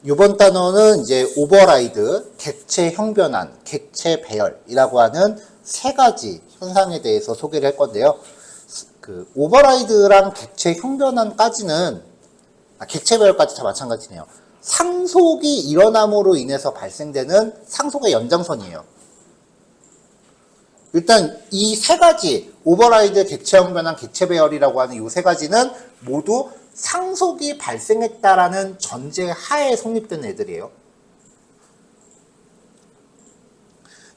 이번 단어는 이제 오버라이드, 객체 형변환, 객체 배열이라고 하는 세 가지 현상에 대해서 소개를 할 건데요. 그 오버라이드랑 객체 형변환까지는 객체 배열까지 다 마찬가지네요. 상속이 일어남으로 인해서 발생되는 상속의 연장선이에요. 일단 이 세 가지 오버라이드, 객체 형변환, 객체 배열이라고 하는 이 세 가지는 모두 상속이 발생했다라는 전제 하에 성립된 애들이에요.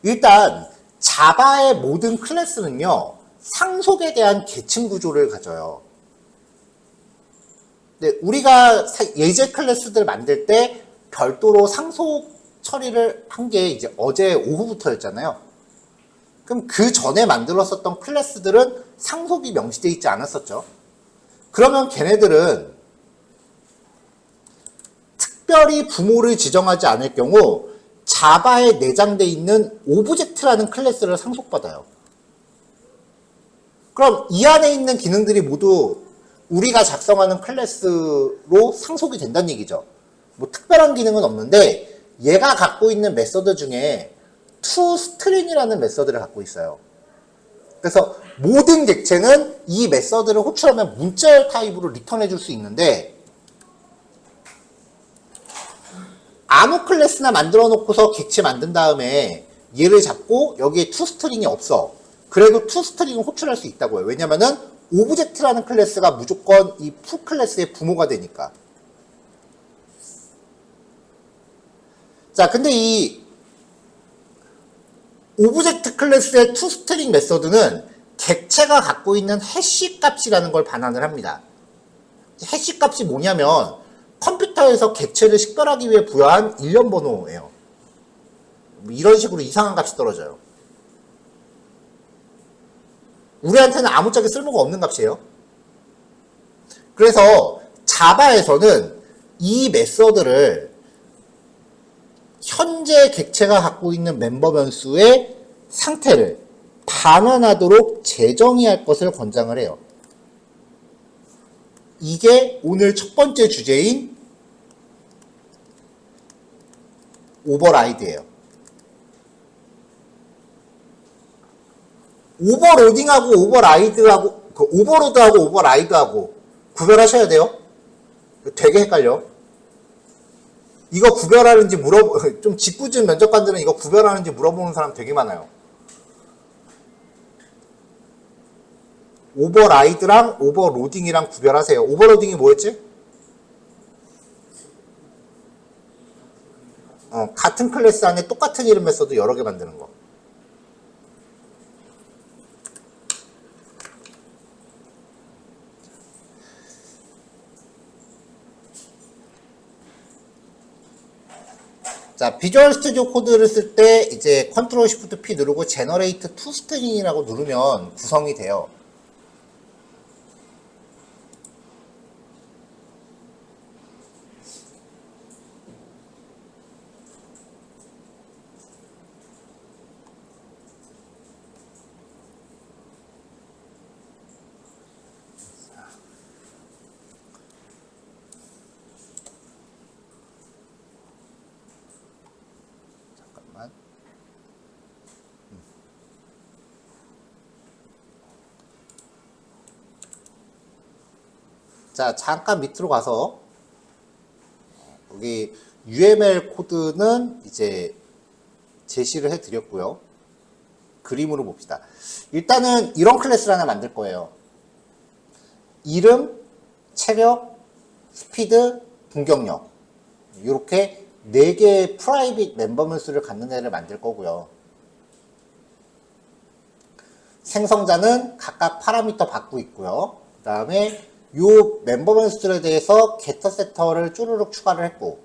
일단 자바의 모든 클래스는요, 상속에 대한 계층 구조를 가져요. 근데 우리가 예제 클래스들 만들 때 별도로 상속 처리를 한 게 이제 어제 오후부터였잖아요. 그럼 그 전에 만들었었던 클래스들은 상속이 명시되어 있지 않았었죠. 그러면 걔네들은 특별히 부모를 지정하지 않을 경우 자바에 내장되어 있는 오브젝트라는 클래스를 상속받아요. 그럼 이 안에 있는 기능들이 모두 우리가 작성하는 클래스로 상속이 된다는 얘기죠. 뭐 특별한 기능은 없는데 얘가 갖고 있는 메서드 중에 toString이라는 메서드를 갖고 있어요. 그래서 모든 객체는 이 메서드를 호출하면 문자열 타입으로 리턴해 줄 수 있는데 아무 클래스나 만들어 놓고서 객체 만든 다음에 얘를 잡고 여기에 toString이 없어. 그래도 toString을 호출할 수 있다고 해요. 왜냐면은 오브젝트라는 클래스가 무조건 이 푸 클래스의 부모가 되니까. 자, 근데 이 오브젝트 클래스의 toString 메서드는 객체가 갖고 있는 해시 값이라는 걸 반환을 합니다. 해시 값이 뭐냐면 컴퓨터에서 객체를 식별하기 위해 부여한 일련 번호예요. 이런 식으로 이상한 값이 떨어져요. 우리한테는 아무짝에 쓸모가 없는 값이에요. 그래서 자바에서는 이 메서드를 현재 객체가 갖고 있는 멤버 변수의 상태를 반환하도록 재정의할 것을 권장을 해요. 이게 오늘 첫 번째 주제인 오버라이드예요. 오버로딩하고 오버라이드하고 오버로드하고 오버라이드하고 구별하셔야 돼요. 되게 헷갈려. 이거 구별하는지 좀 짓궂은 면접관들은 이거 구별하는지 물어보는 사람 되게 많아요. 오버라이드랑 오버로딩이랑 구별하세요. 오버로딩이 뭐였지? 같은 클래스 안에 똑같은 이름 메서드 여러 개 만드는 거. 자, 비주얼 스튜디오 코드를 쓸 때 이제 컨트롤 시프트 P 누르고 제너레이트 toString이라고 누르면 구성이 돼요. 자, 잠깐 밑으로 가서 여기 UML 코드는 이제 제시를 해드렸고요. 그림으로 봅시다. 일단은 이런 클래스를 하나 만들 거예요. 이름, 체력, 스피드, 공격력 이렇게 4개의 프라이빗 멤버 변수를 갖는 애를 만들 거고요. 생성자는 각각 파라미터 받고 있고요. 그 다음에 요 멤버 변수들에 대해서 getter, setter를 쭈루룩 추가를 했고,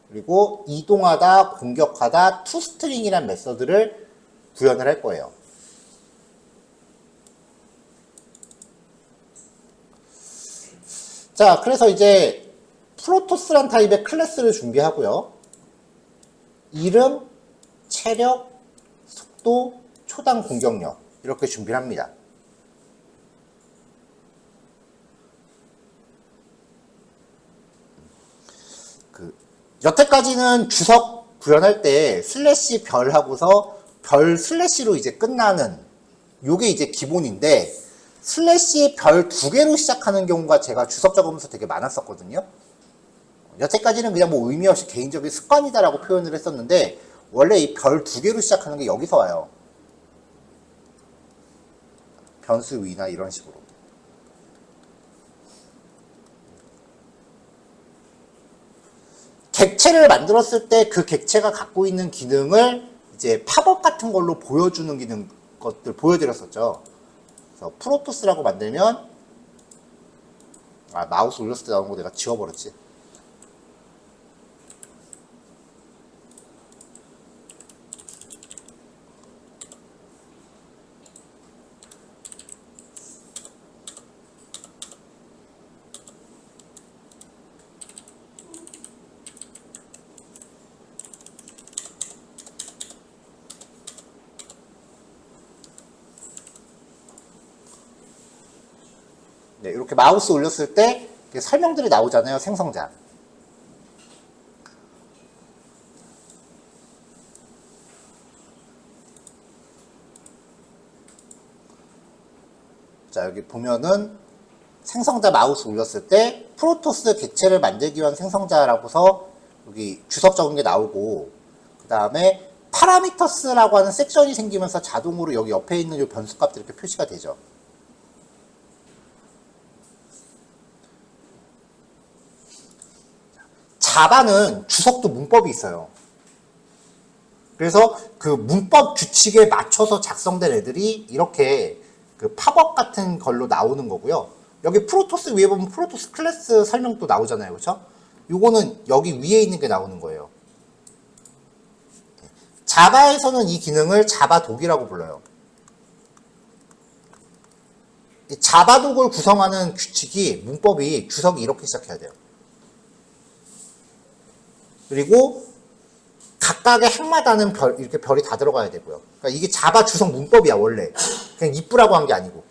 그리고 이동하다, 공격하다, toString이라는 메서드를 구현을 할 거예요. 자, 그래서 이제 프로토스란 타입의 클래스를 준비하고요. 이름, 체력, 속도, 초당 공격력 이렇게 준비를 합니다. 여태까지는 주석 구현할 때 슬래시 별 하고서 별 슬래시로 이제 끝나는 요게 이제 기본인데, 슬래시 별 2개로 시작하는 경우가 제가 주석 적으면서 되게 많았었거든요. 여태까지는 그냥 뭐 의미 없이 개인적인 습관이다라고 표현을 했었는데, 원래 이 별 2개로 시작하는 게 여기서 와요. 변수 위나 이런 식으로. 객체를 만들었을 때 그 객체가 갖고 있는 기능을 이제 팝업 같은 걸로 보여주는 기능 것들 보여드렸었죠. 그래서 프로토스라고 만들면, 마우스 올렸을 때 나온 거 내가 지워버렸지. 네, 이렇게 마우스 올렸을 때 설명들이 나오잖아요, 생성자. 자, 여기 보면은 생성자 마우스 올렸을 때 프로토스 객체를 만들기 위한 생성자라고서 여기 주석 적은 게 나오고, 그 다음에 파라미터스라고 하는 섹션이 생기면서 자동으로 여기 옆에 있는 요 변수값들이 이렇게 표시가 되죠. 자바는 주석도 문법이 있어요. 그래서 그 문법 규칙에 맞춰서 작성된 애들이 이렇게 그 팝업 같은 걸로 나오는 거고요. 여기 프로토스 위에 보면 프로토스 클래스 설명도 나오잖아요. 그렇죠? 요거는 여기 위에 있는 게 나오는 거예요. 자바에서는 이 기능을 자바독이라고 불러요. 이 자바독을 구성하는 규칙이, 문법이 주석이 이렇게 시작해야 돼요. 그리고 각각의 핵마다는 이렇게 별이 다 들어가야 되고요. 그러니까 이게 자바 주석 문법이야, 원래. 그냥 이쁘라고 한 게 아니고.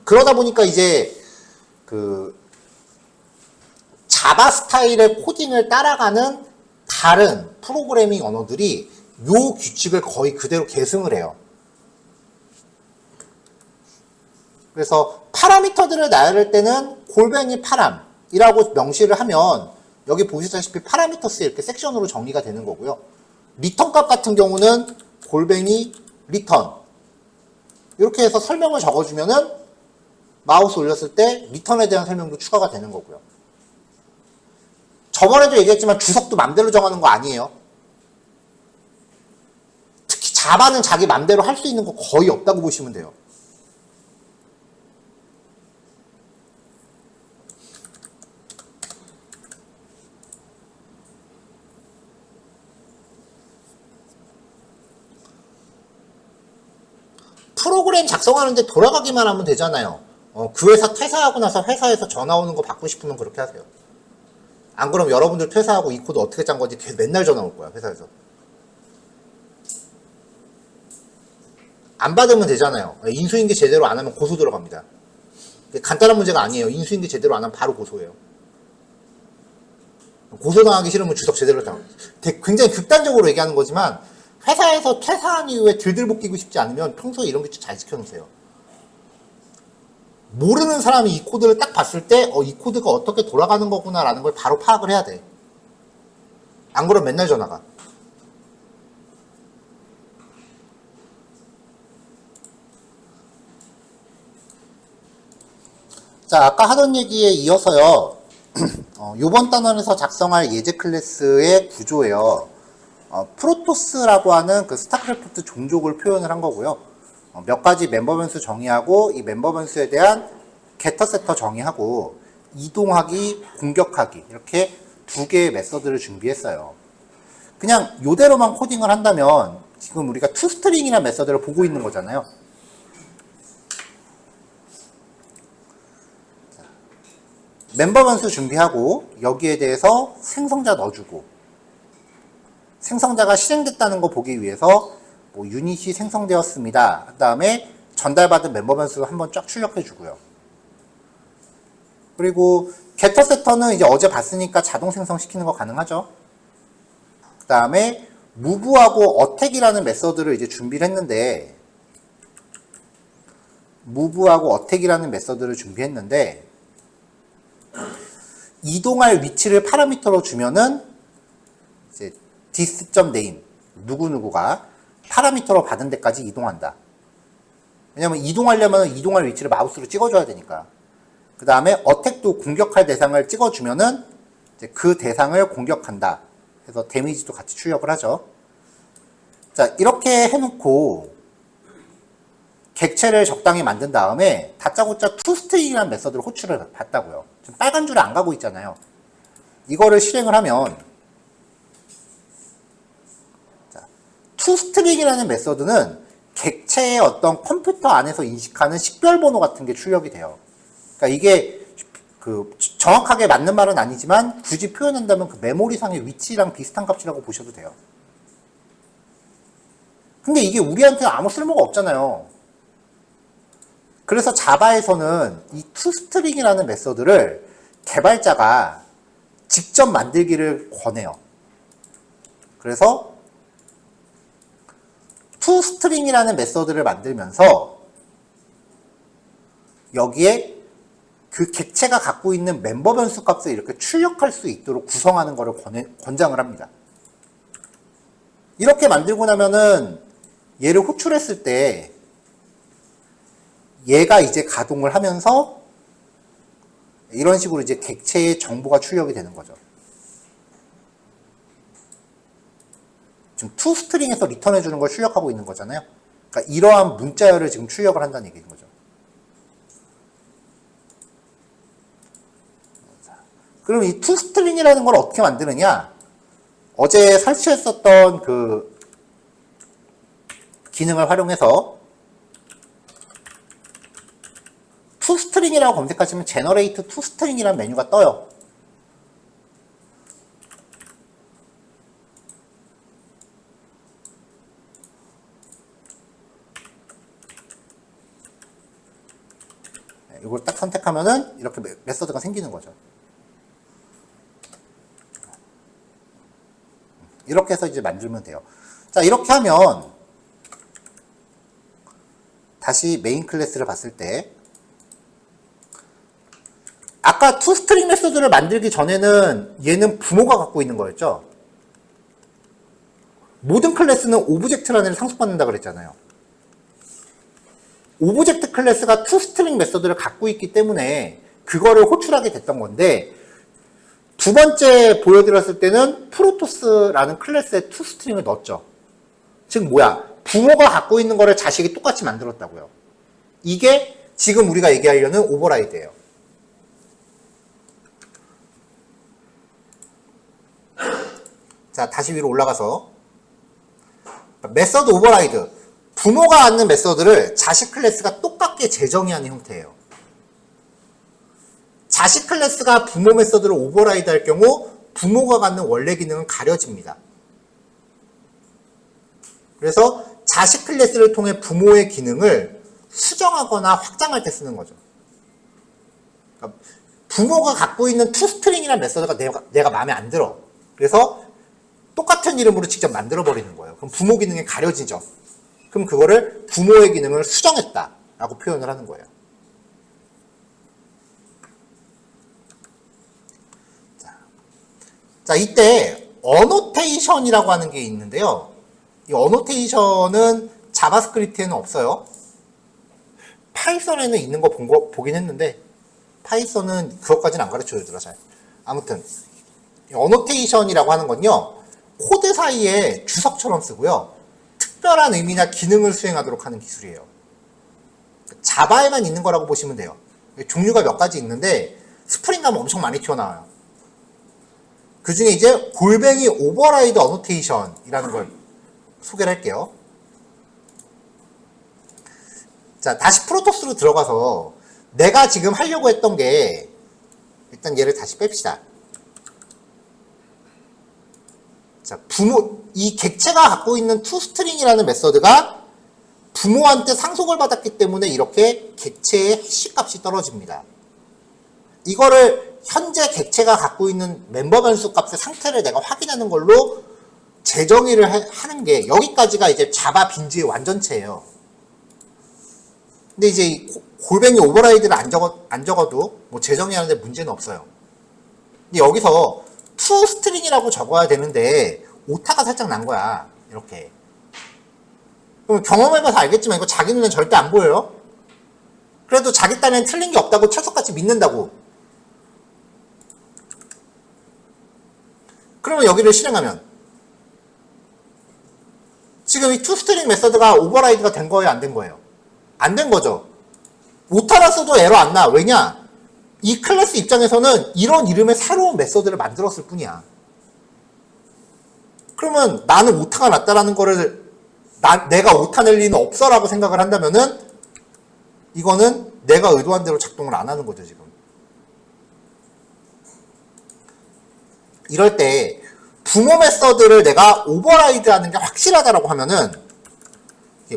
그러다 보니까 이제 그 자바 스타일의 코딩을 따라가는 다른 프로그래밍 언어들이 요 규칙을 거의 그대로 계승을 해요. 그래서 파라미터들을 나열할 때는 골뱅이 파람이라고 명시를 하면 여기 보시다시피 파라미터스 이렇게 섹션으로 정리가 되는 거고요. 리턴 값 같은 경우는 골뱅이 리턴 이렇게 해서 설명을 적어주면은 마우스 올렸을 때 리턴에 대한 설명도 추가가 되는 거고요. 저번에도 얘기했지만 주석도 맘대로 정하는 거 아니에요. 특히 자바는 자기 맘대로 할 수 있는 거 거의 없다고 보시면 돼요. 프로그램 작성하는데 돌아가기만 하면 되잖아요. 그 회사 퇴사하고 나서 회사에서 전화 오는 거 받고 싶으면 그렇게 하세요. 안 그러면 여러분들 퇴사하고 이 코드 어떻게 짠 건지 계속 맨날 전화 올 거야, 회사에서. 안 받으면 되잖아요. 인수인계 제대로 안 하면 고소 들어갑니다. 간단한 문제가 아니에요. 인수인계 제대로 안 하면 바로 고소해요. 고소당하기 싫으면 주석 제대로 당해요. 굉장히 극단적으로 얘기하는 거지만 회사에서 퇴사한 이후에 들들볶 끼고 싶지 않으면 평소에 이런 게 잘 지켜놓으세요. 모르는 사람이 이 코드를 딱 봤을 때 이 코드가 어떻게 돌아가는 거구나 라는 걸 바로 파악을 해야 돼. 안 그러면 맨날 전화가. 자, 아까 하던 얘기에 이어서요. 요번 단원에서 작성할 예제 클래스의 구조예요. 프로토스라고 하는 그 스타크래프트 종족을 표현을 한 거고요. 몇 가지 멤버 변수 정의하고 이 멤버 변수에 대한 게터 세터 정의하고 이동하기, 공격하기 이렇게 두 개의 메서드를 준비했어요. 그냥 요대로만 코딩을 한다면 지금 우리가 toString이라는 메서드를 보고 있는 거잖아요. 멤버 변수 준비하고 여기에 대해서 생성자 넣어주고 생성자가 실행됐다는 거 보기 위해서 뭐 유닛이 생성되었습니다. 그 다음에 전달받은 멤버 변수를 한번 쫙 출력해 주고요. 그리고 getter setter는 이제 어제 봤으니까 자동 생성시키는 거 가능하죠. 그 다음에 move하고 attack이라는 메서드를 이제 준비를 했는데, 이동할 위치를 파라미터로 주면은 이제 this.name 누구누구가 파라미터로 받은 데까지 이동한다. 왜냐면 이동하려면 이동할 위치를 마우스로 찍어줘야 되니까. 그 다음에 어택도 공격할 대상을 찍어주면은 이제 그 대상을 공격한다 해서 데미지도 같이 출력을 하죠. 자, 이렇게 해놓고 객체를 적당히 만든 다음에 다짜고짜 toString이라는 메서드를 호출을 받다고요. 지금 빨간 줄에 안 가고 있잖아요. 이거를 실행을 하면, 자, toString이라는 메서드는 객체의 어떤 컴퓨터 안에서 인식하는 식별번호 같은 게 출력이 돼요. 그러니까 이게 그 정확하게 맞는 말은 아니지만 굳이 표현한다면 그 메모리상의 위치랑 비슷한 값이라고 보셔도 돼요. 근데 이게 우리한테는 아무 쓸모가 없잖아요. 그래서 자바에서는 이 toString이라는 메서드를 개발자가 직접 만들기를 권해요. 그래서 toString이라는 메서드를 만들면서 여기에 그 객체가 갖고 있는 멤버 변수 값을 이렇게 출력할 수 있도록 구성하는 것을 권장을 합니다. 이렇게 만들고 나면은 얘를 호출했을 때 얘가 이제 가동을 하면서 이런 식으로 이제 객체의 정보가 출력이 되는 거죠. 지금 toString에서 리턴해주는 걸 출력하고 있는 거잖아요. 그러니까 이러한 문자열을 지금 출력을 한다는 얘기인 거죠. 그럼 이 toString이라는 걸 어떻게 만드느냐? 어제 설치했었던 그 기능을 활용해서 toString이라고 검색하시면 generate toString이라는 메뉴가 떠요. 이걸 딱 선택하면은 이렇게 메서드가 생기는 거죠. 이렇게 해서 이제 만들면 돼요. 자, 이렇게 하면 다시 메인 클래스를 봤을 때 아까 toString 메서드를 만들기 전에는 얘는 부모가 갖고 있는 거였죠. 모든 클래스는 오브젝트라는 애를 상속받는다 그랬잖아요. 오브젝트 클래스가 toString 메서드를 갖고 있기 때문에 그거를 호출하게 됐던 건데, 두 번째 보여드렸을 때는 프로토스라는 클래스에 toString을 넣었죠. 즉 뭐야? 부모가 갖고 있는 거를 자식이 똑같이 만들었다고요. 이게 지금 우리가 얘기하려는 오버라이드예요. 자, 다시 위로 올라가서 메서드 오버라이드. 부모가 갖는 메서드를 자식 클래스가 똑같게 재정의하는 형태예요. 자식 클래스가 부모 메서드를 오버라이드 할 경우 부모가 갖는 원래 기능은 가려집니다. 그래서 자식 클래스를 통해 부모의 기능을 수정하거나 확장할 때 쓰는 거죠. 그러니까 부모가 갖고 있는 toString이라는 메서드가 내가 마음에 안 들어. 그래서 똑같은 이름으로 직접 만들어 버리는 거예요. 그럼 부모 기능이 가려지죠. 그럼 그거를 부모의 기능을 수정했다라고 표현을 하는 거예요. 자, 이때 어노테이션이라고 하는 게 있는데요. 이 어노테이션은 자바스크립트에는 없어요. 파이썬에는 있는 거 보긴 했는데 파이썬은 그것까지는 안 가르쳐 주더라 잘. 아무튼 이 어노테이션이라고 하는 건요, 코드 사이에 주석처럼 쓰고요, 특별한 의미나 기능을 수행하도록 하는 기술이에요. 자바에만 있는 거라고 보시면 돼요. 종류가 몇 가지 있는데 스프링 가면 엄청 많이 튀어나와요. 그 중에 이제 골뱅이 오버라이드 어노테이션이라는 걸 소개를 할게요. 자, 다시 프로토스로 들어가서 내가 지금 하려고 했던 게, 일단 얘를 다시 뺍시다. 자, 이 객체가 갖고 있는 toString이라는 메서드가 부모한테 상속을 받았기 때문에 이렇게 객체의 해시 값이 떨어집니다. 이거를 현재 객체가 갖고 있는 멤버 변수 값의 상태를 내가 확인하는 걸로 재정의를 하는 게 여기까지가 이제 자바 빈즈의 완전체예요. 근데 이제 골뱅이 오버라이드를 안 적어도 뭐 재정의하는데 문제는 없어요. 근데 여기서 to 스트링이라고 적어야 되는데 오타가 살짝 난 거야. 이렇게. 그럼 경험해봐서 알겠지만 이거 자기 눈엔 절대 안 보여요. 그래도 자기 딴엔 틀린 게 없다고 철석같이 믿는다고. 그러면 여기를 실행하면 지금 이 toString 메서드가 오버라이드가 된 거예요? 안 된 거예요? 안 된 거죠. 오타라서도 에러 안 나. 왜냐? 이 클래스 입장에서는 이런 이름의 새로운 메서드를 만들었을 뿐이야. 그러면 나는 오타가 났다라는 거를 내가 오타 낼 리는 없어 라고 생각을 한다면은 이거는 내가 의도한 대로 작동을 안 하는 거죠, 지금. 이럴 때 부모 메서드를 내가 오버라이드 하는 게 확실하다라고 하면은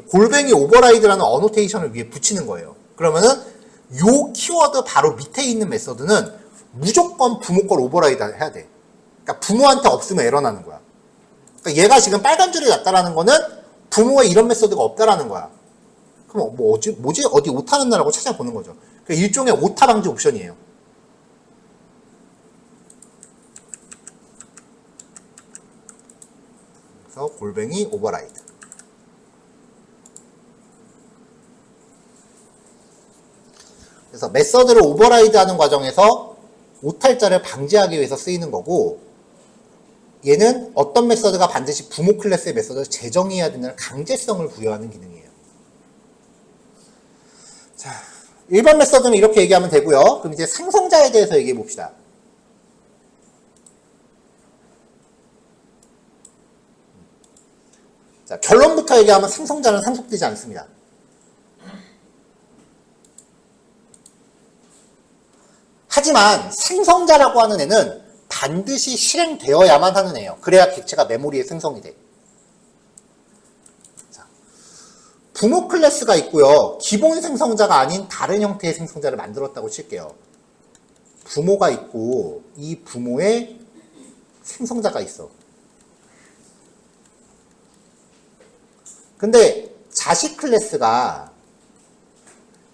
골뱅이 오버라이드라는 어노테이션을 위에 붙이는 거예요. 그러면은 요 키워드 바로 밑에 있는 메서드는 무조건 부모 걸 오버라이드 해야 돼. 그러니까 부모한테 없으면 에러 나는 거야. 그러니까 얘가 지금 빨간 줄이 났다라는 거는 부모에 이런 메서드가 없다라는 거야. 그럼 뭐지 어디 오타 났나라고 찾아보는 거죠. 그러니까 일종의 오타 방지 옵션이에요. 그래서 골뱅이 오버라이드. 그래서 메서드를 오버라이드 하는 과정에서 오탈자를 방지하기 위해서 쓰이는 거고, 얘는 어떤 메서드가 반드시 부모 클래스의 메서드를 재정의해야 된다는 강제성을 부여하는 기능이에요. 자, 일반 메서드는 이렇게 얘기하면 되고요. 그럼 이제 생성자에 대해서 얘기해 봅시다. 자, 결론부터 얘기하면 생성자는 상속되지 않습니다. 하지만 생성자라고 하는 애는 반드시 실행되어야만 하는 애예요. 그래야 객체가 메모리에 생성이 돼. 자, 부모 클래스가 있고요. 기본 생성자가 아닌 다른 형태의 생성자를 만들었다고 칠게요. 부모가 있고 이 부모의 생성자가 있어. 근데 자식 클래스가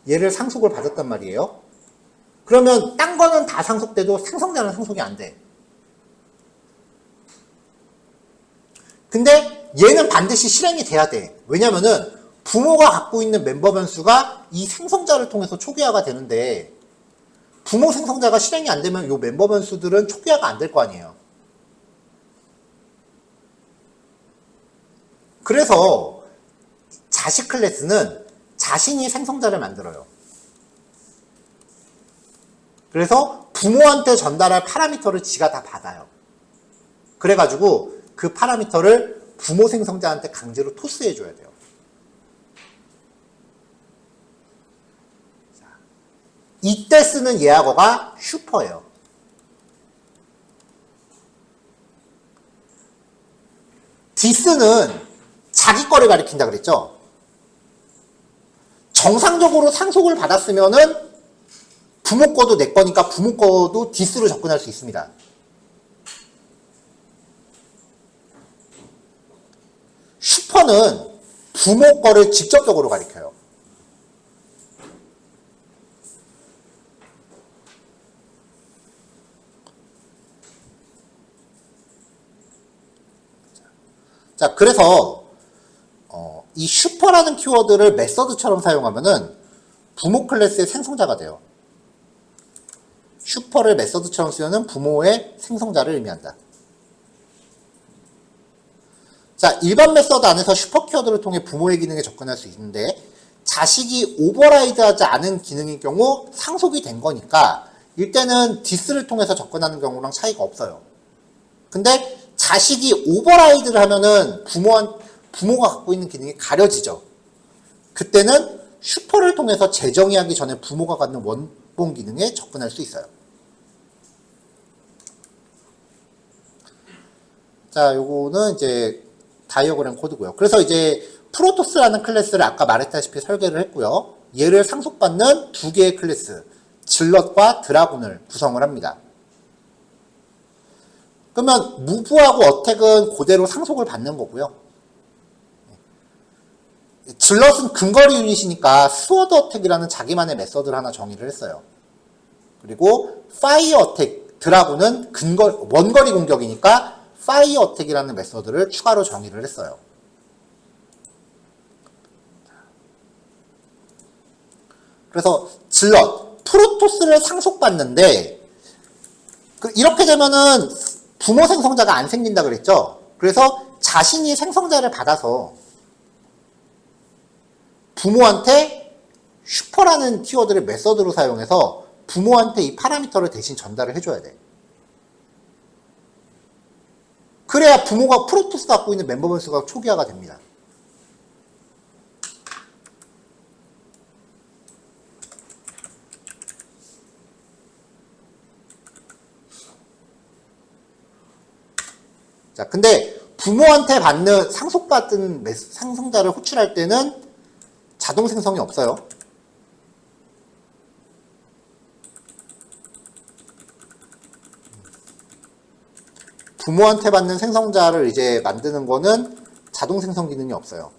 얘를 상속을 받았단 말이에요. 그러면 딴 거는 다 상속돼도 생성자는 상속이 안 돼. 근데 얘는 반드시 실행이 돼야 돼. 왜냐면은 부모가 갖고 있는 멤버 변수가 이 생성자를 통해서 초기화가 되는데 부모 생성자가 실행이 안 되면 이 멤버 변수들은 초기화가 안 될 거 아니에요. 그래서 자식 클래스는 자신이 생성자를 만들어요. 그래서 부모한테 전달할 파라미터를 지가 다 받아요. 그래가지고 그 파라미터를 부모 생성자한테 강제로 토스해줘야 돼요. 자, 이때 쓰는 예약어가 슈퍼예요. 디스는 자기 거를 가리킨다 그랬죠? 정상적으로 상속을 받았으면은 부모 거도 내 거니까 부모 거도 디스로 접근할 수 있습니다. 슈퍼는 부모 거를 직접적으로 가리켜요. 자, 그래서 이 슈퍼라는 키워드를 메서드처럼 사용하면은 부모 클래스의 생성자가 돼요. 슈퍼를 메서드처럼 쓰면 부모의 생성자를 의미한다. 자, 일반 메서드 안에서 슈퍼 키워드를 통해 부모의 기능에 접근할 수 있는데 자식이 오버라이드하지 않은 기능인 경우 상속이 된 거니까 이때는 디스를 통해서 접근하는 경우랑 차이가 없어요. 근데 자식이 오버라이드를 하면은 부모가 갖고 있는 기능이 가려지죠. 그때는 슈퍼를 통해서 재정의하기 전에 부모가 갖는 원본 기능에 접근할 수 있어요. 자, 요거는 이제 다이어그램 코드고요. 그래서 이제 프로토스라는 클래스를 아까 말했다시피 설계를 했고요. 얘를 상속받는 두 개의 클래스, 질럿과 드라군을 구성을 합니다. 그러면 무브하고 어택은 그대로 상속을 받는 거고요. 질럿은 근거리 유닛이니까 스워드 어택이라는 자기만의 메서드를 하나 정의를 했어요. 그리고 파이어 어택, 드라군은 원거리 공격이니까 파이어 어택이라는 메서드를 추가로 정의를 했어요. 그래서 질럿, 프로토스를 상속받는데 이렇게 되면은 부모 생성자가 안 생긴다 그랬죠. 그래서 자신이 생성자를 받아서 부모한테 슈퍼라는 키워드를 메서드로 사용해서 부모한테 이 파라미터를 대신 전달을 해줘야 돼. 그래야 부모가 프로토스가 갖고 있는 멤버 변수가 초기화가 됩니다. 자, 근데 부모한테 받는 상속받은 상성자를 호출할 때는 자동 생성이 없어요. 부모한테 받는 생성자를 이제 만드는 거는 자동 생성 기능이 없어요.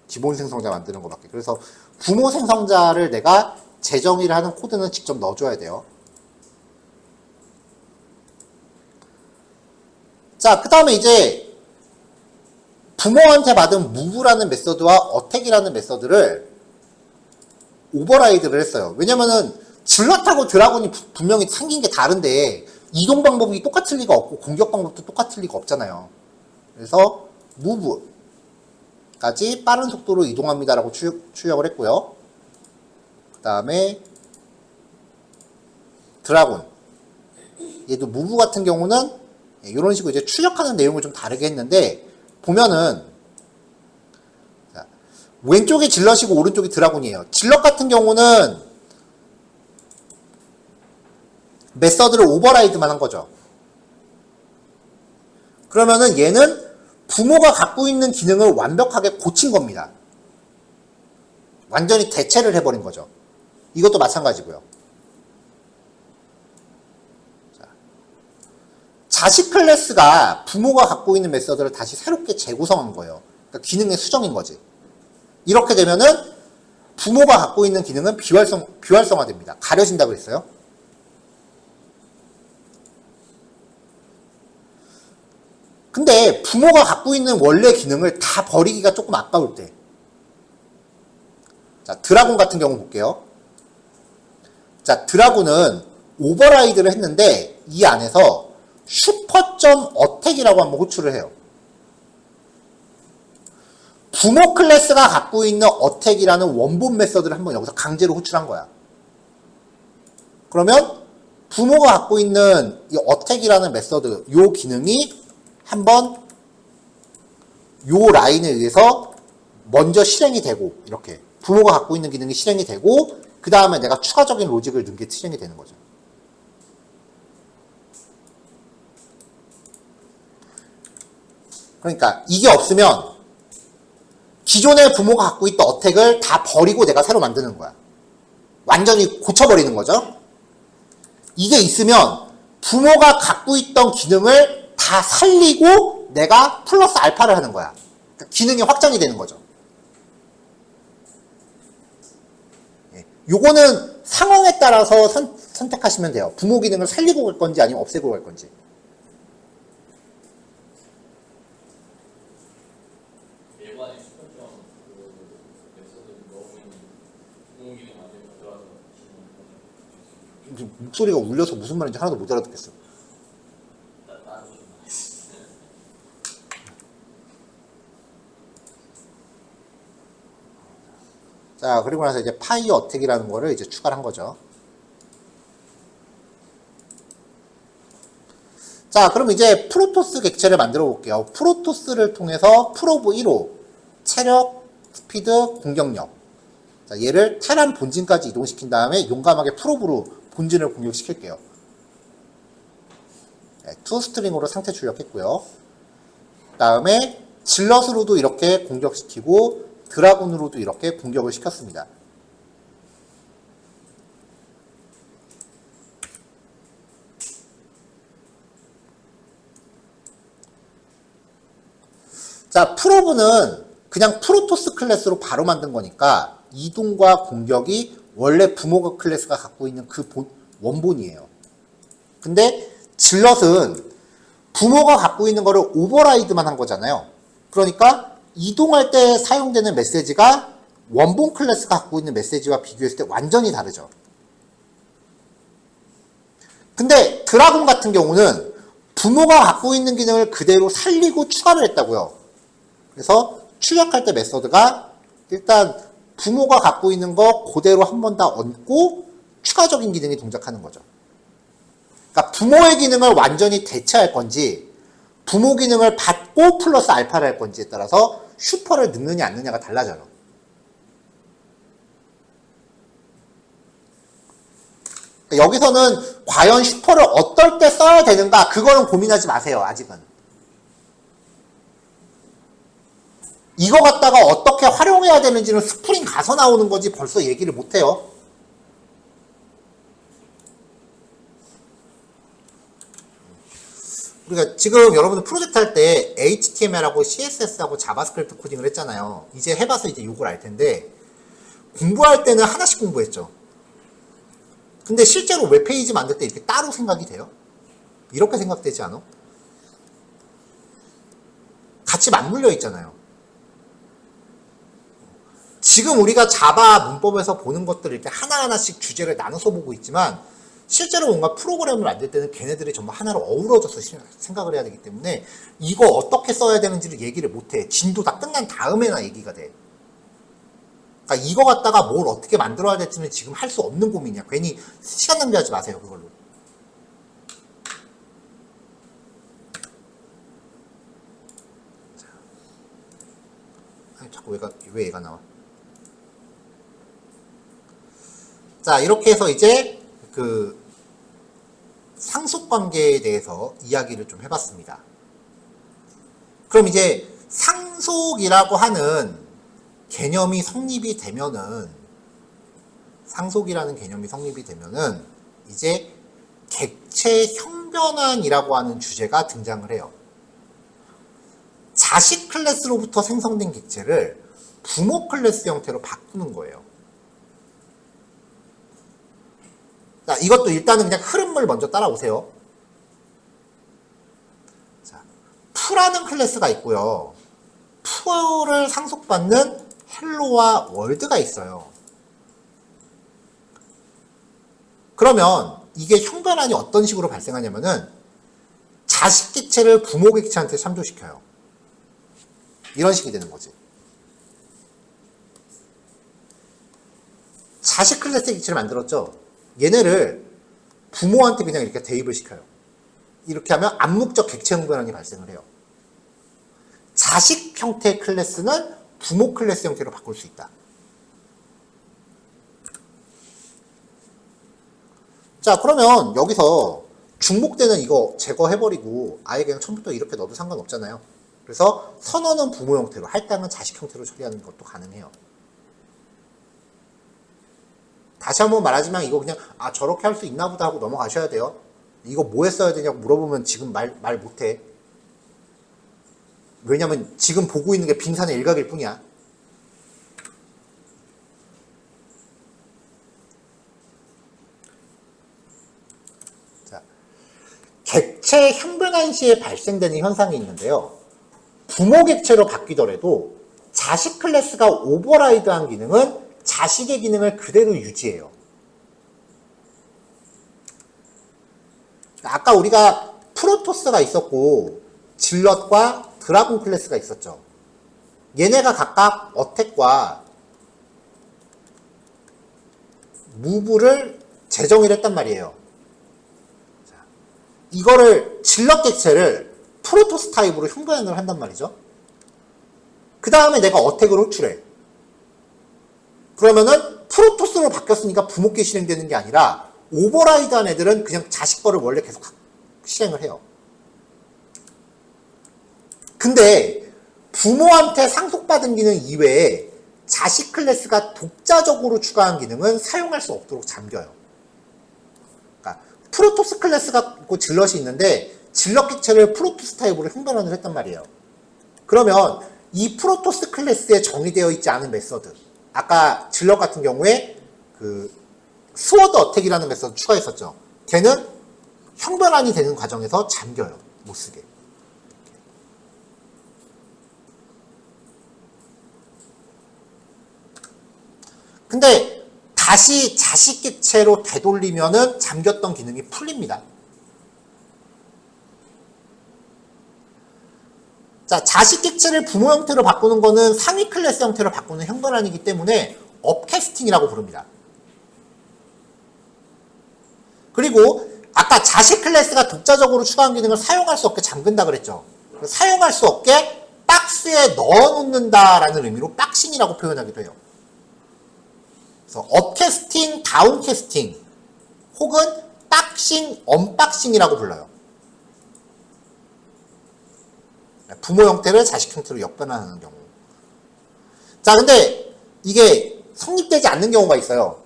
기본 생성자 만드는 거밖에. 그래서 부모 생성자를 내가 재정의를 하는 코드는 직접 넣어줘야 돼요. 자, 그 다음에 이제 부모한테 받은 무브라는 메서드와 어택이라는 메서드를 오버라이드를 했어요. 왜냐면은 질럿하고 드라곤이 분명히 생긴 게 다른데 이동 방법이 똑같을 리가 없고 공격 방법도 똑같을 리가 없잖아요. 그래서 무브까지 빠른 속도로 이동합니다라고 출력을 했고요. 그 다음에 드라곤, 얘도 무브 같은 경우는 이런 식으로 이제 출력하는 내용을 좀 다르게 했는데 보면은 자, 왼쪽이 질럿이고 오른쪽이 드라곤이에요. 질럿 같은 경우는 메서드를 오버라이드만 한 거죠. 그러면은 얘는 부모가 갖고 있는 기능을 완벽하게 고친 겁니다. 완전히 대체를 해버린 거죠. 이것도 마찬가지고요. 자식 클래스가 부모가 갖고 있는 메서드를 다시 새롭게 재구성한 거예요. 그러니까 기능의 수정인 거지. 이렇게 되면은 부모가 갖고 있는 기능은 비활성화됩니다. 가려진다고 했어요. 근데 부모가 갖고 있는 원래 기능을 다 버리기가 조금 아까울 때. 자, 드라곤 같은 경우 볼게요. 자, 드라곤은 오버라이드를 했는데 이 안에서 슈퍼점 어택이라고 한번 호출을 해요. 부모 클래스가 갖고 있는 어택이라는 원본 메서드를 한번 여기서 강제로 호출한 거야. 그러면 부모가 갖고 있는 이 어택이라는 메서드, 요 기능이 한번 요 라인에 의해서 먼저 실행이 되고, 이렇게 부모가 갖고 있는 기능이 실행이 되고, 그 다음에 내가 추가적인 로직을 넣은 게 실행이 되는 거죠. 그러니까 이게 없으면 기존의 부모가 갖고 있던 어택을 다 버리고 내가 새로 만드는 거야. 완전히 고쳐버리는 거죠. 이게 있으면 부모가 갖고 있던 기능을 다 살리고 내가 플러스 알파를 하는 거야. 그러니까 기능이 확장이 되는 거죠. 요거는 상황에 따라서 선택하시면 돼요. 부모 기능을 살리고 갈 건지 아니면 없애고 갈 건지. 목소리가 울려서 무슨 말인지 하나도 못 알아듣겠어. 자, 그리고 나서 이제 파이어 어택이라는 거를 이제 추가를 한 거죠. 자, 그럼 이제 프로토스 객체를 만들어 볼게요. 프로토스를 통해서 프로브 1호, 체력, 스피드, 공격력. 자, 얘를 테란 본진까지 이동시킨 다음에 용감하게 프로브로 본진을 공격시킬게요. 네, 투 스트링으로 상태 출력했고요. 그 다음에 질럿으로도 이렇게 공격시키고 드라군으로도 이렇게 공격을 시켰습니다. 자, 프로브는 그냥 프로토스 클래스로 바로 만든 거니까 이동과 공격이 원래 부모가 클래스가 갖고 있는 그 원본이에요. 근데 질럿은 부모가 갖고 있는 거를 오버라이드만 한 거잖아요. 그러니까 이동할 때 사용되는 메시지가 원본 클래스가 갖고 있는 메시지와 비교했을 때 완전히 다르죠. 근데 드라곤 같은 경우는 부모가 갖고 있는 기능을 그대로 살리고 추가를 했다고요. 그래서 출력할 때 메서드가 일단 부모가 갖고 있는 거 그대로 한 번 다 얹고 추가적인 기능이 동작하는 거죠. 그러니까 부모의 기능을 완전히 대체할 건지 부모 기능을 받고 플러스 알파를 할 건지에 따라서 슈퍼를 넣느냐 안 넣느냐가 달라져요. 그러니까 여기서는 과연 슈퍼를 어떨 때 써야 되는가 그거는 고민하지 마세요. 아직은. 이거 갖다가 어떻게 활용해야 되는지는 스프링 가서 나오는 거지 벌써 얘기를 못해요. 우리가 지금 여러분들 프로젝트 할 때 HTML하고 CSS하고 자바스크립트 코딩을 했잖아요. 이제 해봐서 이제 요걸 알 텐데 공부할 때는 하나씩 공부했죠. 근데 실제로 웹페이지 만들 때 이렇게 따로 생각이 돼요? 이렇게 생각되지 않아? 같이 맞물려 있잖아요. 지금 우리가 자바 문법에서 보는 것들을 이렇게 하나하나씩 주제를 나눠서 보고 있지만 실제로 뭔가 프로그램을 만들 때는 걔네들이 전부 하나로 어우러져서 생각을 해야 되기 때문에 이거 어떻게 써야 되는지를 얘기를 못해. 진도 다 끝난 다음에나 얘기가 돼. 그러니까 이거 갖다가 뭘 어떻게 만들어야 될지는 지금 할 수 없는 고민이야. 괜히 시간 낭비하지 마세요. 그걸로. 아니, 자꾸 왜 얘가 나와? 자, 이렇게 해서 이제 그 상속관계에 대해서 이야기를 좀 해봤습니다. 그럼 이제 상속이라고 하는 개념이 성립이 되면은 상속이라는 개념이 성립이 되면은 이제 객체 형변환이라고 하는 주제가 등장을 해요. 자식 클래스로부터 생성된 객체를 부모 클래스 형태로 바꾸는 거예요. 자, 이것도 일단은 그냥 흐름을 먼저 따라오세요. 자, 푸라는 클래스가 있고요. 푸를 상속받는 헬로와 월드가 있어요. 그러면 이게 형변환이 어떤 식으로 발생하냐면은 자식 객체를 부모 객체한테 참조시켜요. 이런 식이 되는 거지. 자식 클래스 객체를 만들었죠. 얘네를 부모한테 그냥 이렇게 대입을 시켜요. 이렇게 하면 암묵적 객체 형변환이 발생을 해요. 자식 형태의 클래스는 부모 클래스 형태로 바꿀 수 있다. 자, 그러면 여기서 중복되는 이거 제거해버리고 아예 그냥 처음부터 이렇게 넣어도 상관없잖아요. 그래서 선언은 부모 형태로, 할당은 자식 형태로 처리하는 것도 가능해요. 다시 한번 말하지만 이거 그냥 저렇게 할 수 있나 보다 하고 넘어가셔야 돼요. 이거 뭐 했어야 되냐고 물어보면 지금 말 못해. 왜냐면 지금 보고 있는 게 빙산의 일각일 뿐이야. 자, 객체 형변환 시에 발생되는 현상이 있는데요. 부모 객체로 바뀌더라도 자식 클래스가 오버라이드한 기능은 자식의 기능을 그대로 유지해요. 아까 우리가 프로토스가 있었고 질럿과 드라곤 클래스가 있었죠. 얘네가 각각 어택과 무브를 재정의를 했단 말이에요. 이거를 질럿 객체를 프로토스 타입으로 형변환을 한단 말이죠. 그 다음에 내가 어택을 호출해. 그러면은 프로토스로 바뀌었으니까 부모께 실행되는 게 아니라 오버라이드한 애들은 그냥 자식 거를 원래 계속 실행을 해요. 근데 부모한테 상속받은 기능 이외에 자식 클래스가 독자적으로 추가한 기능은 사용할 수 없도록 잠겨요. 그러니까 프로토스 클래스가 있고 질럿이 있는데 질럿 객체를 프로토스 타입으로 형변환을 했단 말이에요. 그러면 이 프로토스 클래스에 정의되어 있지 않은 메서드, 아까 질럿 같은 경우에 그 스워드 어택이라는 메서드 추가했었죠. 걔는 형변환이 되는 과정에서 잠겨요. 못 쓰게. 근데 다시 자식 객체로 되돌리면은 잠겼던 기능이 풀립니다. 자, 자식 객체를 부모 형태로 바꾸는 거는 상위 클래스 형태로 바꾸는 형변환이기 때문에 업캐스팅이라고 부릅니다. 그리고 아까 자식 클래스가 독자적으로 추가한 기능을 사용할 수 없게 잠근다 그랬죠. 사용할 수 없게 박스에 넣어놓는다라는 의미로 박싱이라고 표현하기도 해요. 그래서 업캐스팅, 다운캐스팅 혹은 박싱, 언박싱이라고 불러요. 부모 형태를 자식 형태로 역변환하는 경우. 자, 근데 이게 성립되지 않는 경우가 있어요.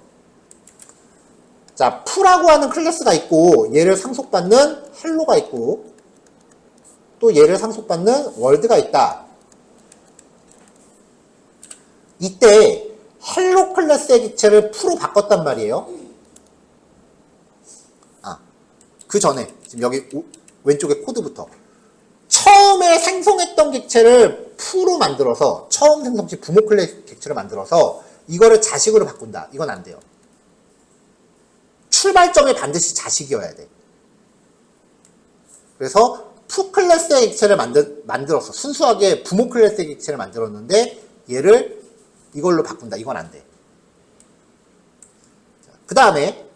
자, 푸라고 하는 클래스가 있고 얘를 상속받는 헬로가 있고 또 얘를 상속받는 월드가 있다. 이때 헬로 클래스의 객체를 푸로 바꿨단 말이에요. 그 전에 지금 여기 왼쪽에 코드부터 처음에 생성했던 객체를 푸로 만들어서 처음 생성 시 부모 클래스 객체를 만들어서 이거를 자식으로 바꾼다. 이건 안 돼요. 출발점이 반드시 자식이어야 돼. 그래서 푸 클래스의 객체를 만들었어. 순수하게 부모 클래스의 객체를 만들었는데 얘를 이걸로 바꾼다. 이건 안 돼. 그 다음에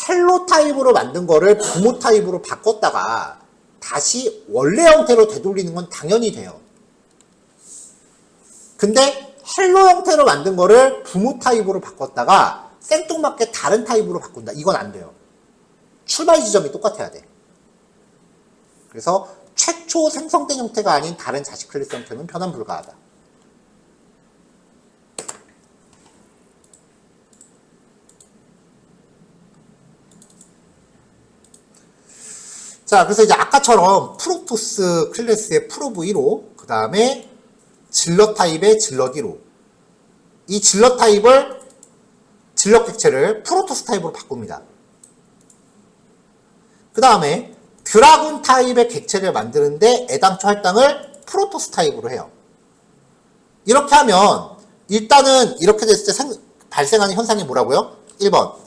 헬로 타입으로 만든 거를 부모 타입으로 바꿨다가 다시 원래 형태로 되돌리는 건 당연히 돼요. 근데 헬로 형태로 만든 거를 부모 타입으로 바꿨다가 생뚱맞게 다른 타입으로 바꾼다. 이건 안 돼요. 출발 지점이 똑같아야 돼. 그래서 최초 생성된 형태가 아닌 다른 자식 클래스 형태는 변환 불가하다. 자, 그래서 이제 아까처럼 프로토스 클래스의 프로브1호, 그 다음에 질럿 타입의 질럿 1호. 이 질럿 타입을, 질럿 객체를 프로토스 타입으로 바꿉니다. 그 다음에 드라군 타입의 객체를 만드는데 애당초 할당을 프로토스 타입으로 해요. 이렇게 하면 일단은 이렇게 됐을 때 발생하는 현상이 뭐라고요? 1번.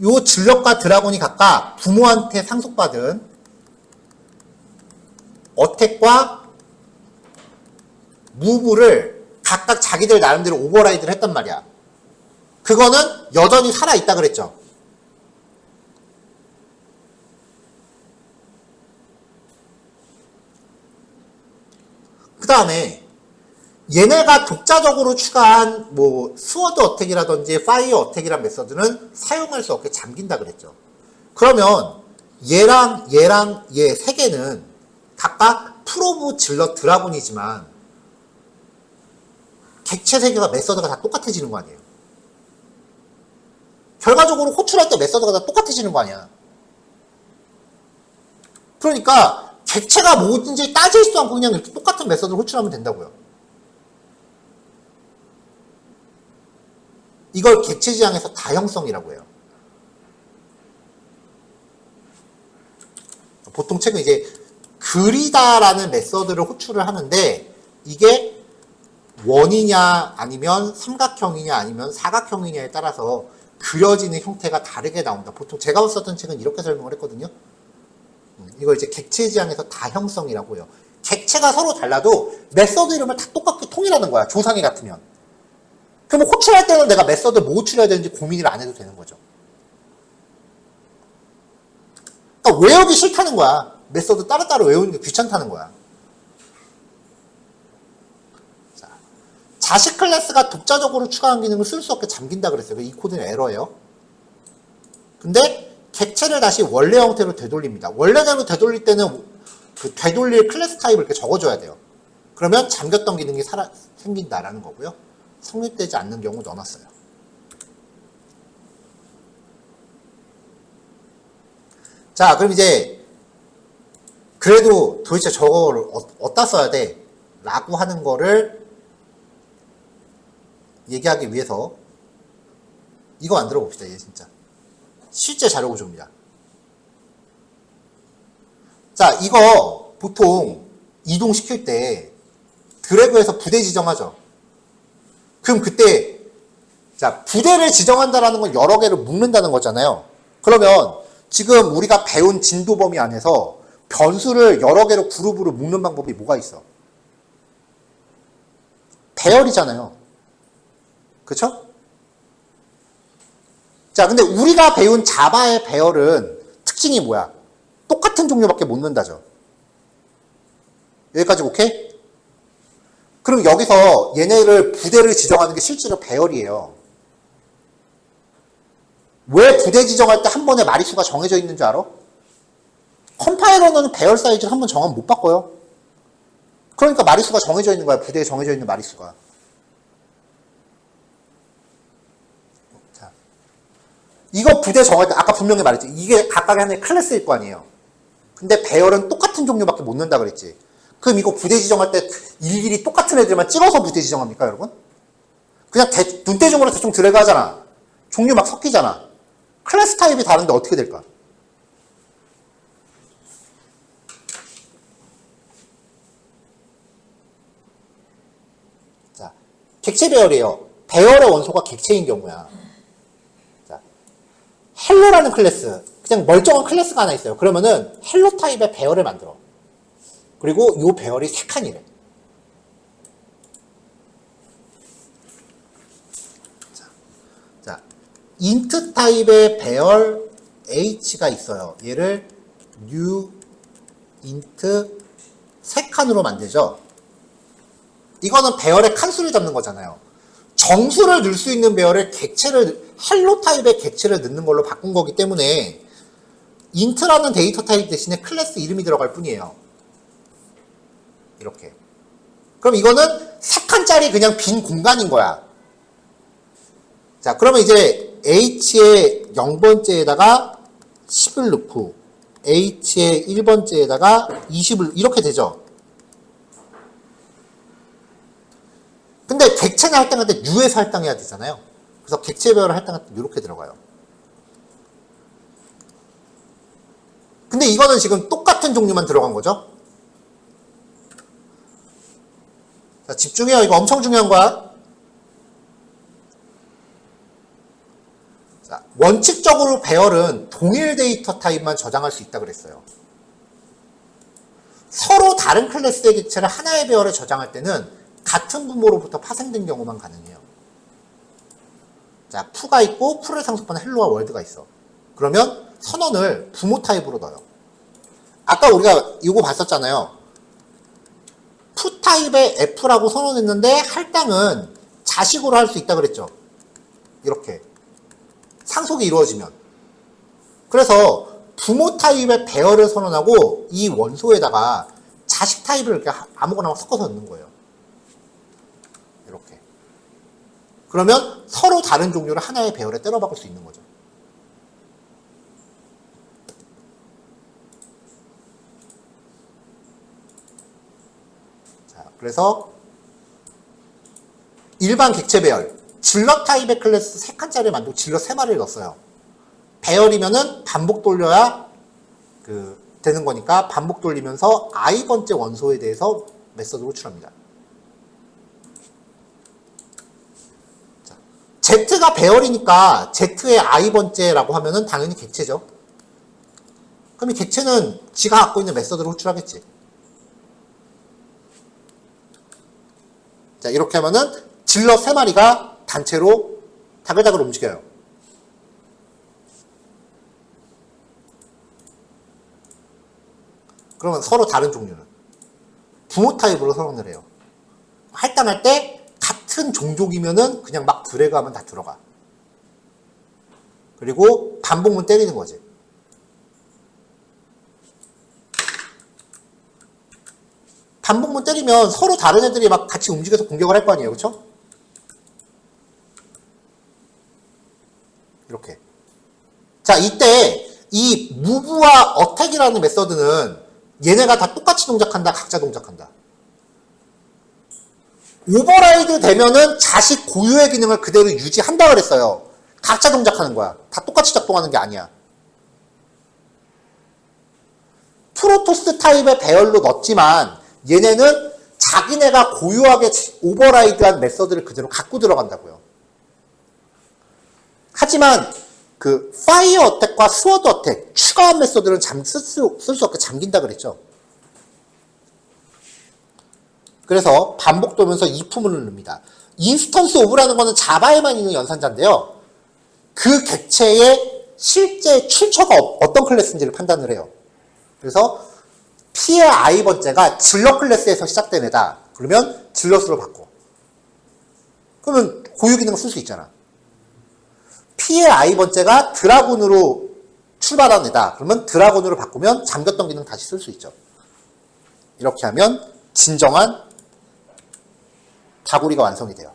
요 질럿과 드라군이 각각 부모한테 상속받은 어택과 무브를 각각 자기들 나름대로 오버라이드를 했단 말이야. 그거는 여전히 살아있다 그랬죠. 그 다음에 얘네가 독자적으로 추가한 뭐 스워드 어택이라든지 파이어 어택이란 메서드는 사용할 수 없게 잠긴다 그랬죠. 그러면 얘랑 얘 세 개는 각각 프로브 질럿 드라군이지만 객체 세 개가 메서드가 다 똑같아지는 거 아니에요. 결과적으로 호출할 때 메서드가 다 똑같아지는 거 아니야. 그러니까 객체가 뭐든지 따지지도 않고 그냥 이렇게 똑같은 메서드를 호출하면 된다고요. 이걸 객체 지향에서 다형성이라고 해요. 보통 책은 이제 그리다라는 메서드를 호출을 하는데 이게 원이냐 아니면 삼각형이냐 아니면 사각형이냐에 따라서 그려지는 형태가 다르게 나온다. 보통 제가 썼던 책은 이렇게 설명을 했거든요. 이걸 이제 객체 지향에서 다형성이라고 해요. 객체가 서로 달라도 메서드 이름을 다 똑같게 통일하는 거야. 조상이 같으면. 그럼 호출할 때는 내가 메서드 뭐 호출해야 되는지 고민을 안 해도 되는 거죠. 그러니까 외우기 싫다는 거야. 메서드 따로따로 외우는 게 귀찮다는 거야. 자, 자식 클래스가 독자적으로 추가한 기능을 쓸 수 없게 잠긴다 그랬어요. 이 코드는 에러예요. 근데 객체를 다시 원래 형태로 되돌립니다. 원래대로 되돌릴 때는 그 되돌릴 클래스 타입을 이렇게 적어줘야 돼요. 그러면 잠겼던 기능이 생긴다라는 거고요. 성립되지 않는 경우 넣어놨어요. 자, 그럼 이제 그래도 도대체 저거를 어디다 써야 돼? 라고 하는 거를 얘기하기 위해서 이거 만들어 봅시다. 얘 진짜 실제 자료 구조입니다. 자, 이거 보통 이동시킬 때 드래그해서 부대 지정하죠. 그럼 그때 자, 부대를 지정한다라는 건 여러 개를 묶는다는 거잖아요. 그러면 지금 우리가 배운 진도 범위 안에서 변수를 여러 개로 그룹으로 묶는 방법이 뭐가 있어? 배열이잖아요. 그쵸? 자, 근데 우리가 배운 자바의 배열은 특징이 뭐야? 똑같은 종류밖에 못 넣는다죠. 여기까지 오케이? 그럼 여기서 얘네를 부대를 지정하는 게 실제로 배열이에요. 왜 부대 지정할 때 한 번에 마리수가 정해져 있는 줄 알아? 컴파일러는 배열 사이즈를 한 번 정하면 못 바꿔요. 그러니까 마리수가 정해져 있는 거야. 부대에 정해져 있는 마리수가. 자, 이거 부대 정할 때 아까 분명히 말했지. 이게 각각의 하나의 클래스일 거 아니에요. 근데 배열은 똑같은 종류밖에 못 넣는다 그랬지. 그럼 이거 부대 지정할 때 일일이 똑같은 애들만 찍어서 부대 지정합니까, 여러분? 그냥 눈대중으로 대충 드래그 하잖아. 종류 막 섞이잖아. 클래스 타입이 다른데 어떻게 될까? 자, 객체 배열이에요. 배열의 원소가 객체인 경우야. 자, 헬로라는 클래스. 그냥 멀쩡한 클래스가 하나 있어요. 그러면은 헬로 타입의 배열을 만들어. 그리고 이 배열이 3칸이래. 자, 인트 타입의 배열 h가 있어요. 얘를 new int 3칸으로 만들죠. 이거는 배열의 칸수를 잡는 거잖아요. 정수를 넣을 수 있는 배열을 헬로 타입의 객체를 넣는 걸로 바꾼 거기 때문에 int라는 데이터 타입 대신에 클래스 이름이 들어갈 뿐이에요. 이렇게. 그럼 이거는 3칸짜리 그냥 빈 공간인 거야. 자, 그러면 이제 h의 0번째에다가 10을 넣고 h의 1번째에다가 20을 이렇게 되죠. 근데 객체는 할당할 때 U에서 할당해야 되잖아요. 그래서 객체 배열을 할당할 때 이렇게 들어가요. 근데 이거는 지금 똑같은 종류만 들어간 거죠. 자, 집중해요. 이거 엄청 중요한 거야. 자, 원칙적으로 배열은 동일 데이터 타입만 저장할 수 있다 그랬어요. 서로 다른 클래스의 객체를 하나의 배열에 저장할 때는 같은 부모로부터 파생된 경우만 가능해요. 자, 푸가 있고 푸를 상속하는 헬로와 월드가 있어. 그러면 선언을 부모 타입으로 넣어요. 아까 우리가 이거 봤었잖아요. 푸 타입의 F라고 선언했는데 할당은 자식으로 할 수 있다 그랬죠. 이렇게 상속이 이루어지면. 그래서 부모 타입의 배열을 선언하고 이 원소에다가 자식 타입을 이렇게 아무거나 섞어서 넣는 거예요. 이렇게. 그러면 서로 다른 종류를 하나의 배열에 때려박을 수 있는 거죠. 그래서 일반 객체 배열, 질럿 타입의 클래스 3칸짜리 만들고 질럿 3마리를 넣었어요. 배열이면은 반복 돌려야 되는 거니까 반복 돌리면서 i번째 원소에 대해서 메서드 호출합니다. 자, z가 배열이니까 z의 i번째라고 하면은 당연히 객체죠. 그럼 이 객체는 지가 갖고 있는 메서드를 호출하겠지. 자, 이렇게 하면은 질럿 3마리가 단체로 다글다글 움직여요. 그러면 서로 다른 종류는 부모 타입으로 선언을 해요. 할당할 때 같은 종족이면은 그냥 막 드래그하면 다 들어가. 그리고 반복문 때리는 거지. 반복문 때리면 서로 다른 애들이 막 같이 움직여서 공격을 할 거 아니에요. 그쵸? 이렇게. 자, 이때 이 무브와 어택이라는 메서드는 얘네가 다 똑같이 동작한다, 각자 동작한다. 오버라이드 되면은 자식 고유의 기능을 그대로 유지한다 그랬어요. 각자 동작하는 거야. 다 똑같이 작동하는 게 아니야. 프로토스 타입의 배열로 넣었지만 얘네는 자기네가 고유하게 오버라이드한 메서드를 그대로 갖고 들어간다고요. 하지만 그 파이어 어택과 스워드 어택 추가한 메서드는 쓸 수 없게 잠긴다 그랬죠. 그래서 반복되면서 이품을 누릅니다. 인스턴스 오브라는 거는 자바에만 있는 연산자인데요. 그 객체의 실제 출처가 어떤 클래스인지를 판단을 해요. 그래서 P의 I번째가 질럿 클래스에서 시작된 애다. 그러면 질럿으로 바꿔. 그러면 고유 기능을 쓸 수 있잖아. P의 I번째가 드라군으로 출발한 애다. 그러면 드라군으로 바꾸면 잠겼던 기능 다시 쓸 수 있죠. 이렇게 하면 진정한 다구리가 완성이 돼요.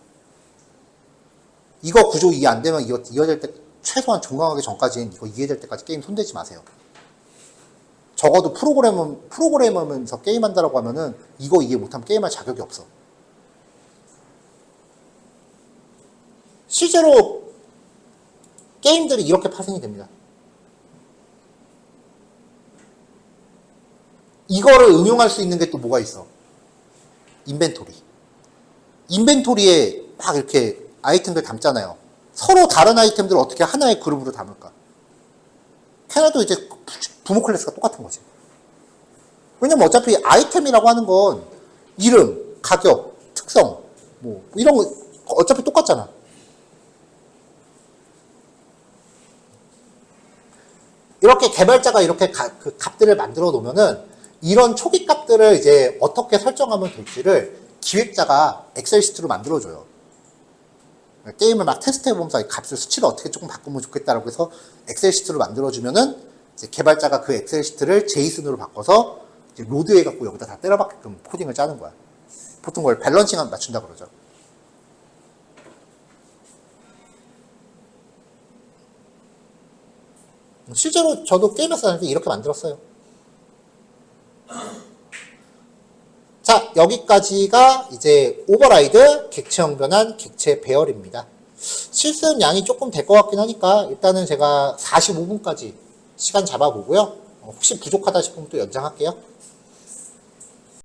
이거 구조 이해 안 되면 이거 이해될 때 최소한 종강하기 전까지는 이거 이해될 때까지 게임 손대지 마세요. 적어도 프로그래머면서 게임한다라고 하면은 이거 이해 못하면 게임할 자격이 없어. 실제로 게임들이 이렇게 파생이 됩니다. 이거를 응용할 수 있는 게 또 뭐가 있어? 인벤토리. 인벤토리에 막 이렇게 아이템들 담잖아요. 서로 다른 아이템들을 어떻게 하나의 그룹으로 담을까? 캐나도 이제 부모 클래스가 똑같은 거지. 왜냐면 어차피 아이템이라고 하는 건 이름, 가격, 특성, 뭐 이런 거 어차피 똑같잖아. 이렇게 개발자가 이렇게 그 값들을 만들어 놓으면은 이런 초기 값들을 이제 어떻게 설정하면 될지를 기획자가 엑셀 시트로 만들어줘요. 게임을 막 테스트해보면서 이 값을 수치를 어떻게 조금 바꾸면 좋겠다라고 해서 엑셀 시트로 만들어주면은 이제 개발자가 그 엑셀 시트를 제이슨으로 바꿔서 이제 로드해갖고 여기다 다 때려박게끔 코딩을 짜는 거야. 보통 그걸 밸런싱하면 맞춘다 그러죠. 실제로 저도 게임에서 다닐 때 이렇게 만들었어요. 자, 여기까지가 이제 오버라이드, 객체형 변환, 객체 배열입니다. 실습 양이 조금 될 것 같긴 하니까 일단은 제가 45분까지 시간 잡아보고요. 혹시 부족하다 싶으면 또 연장할게요.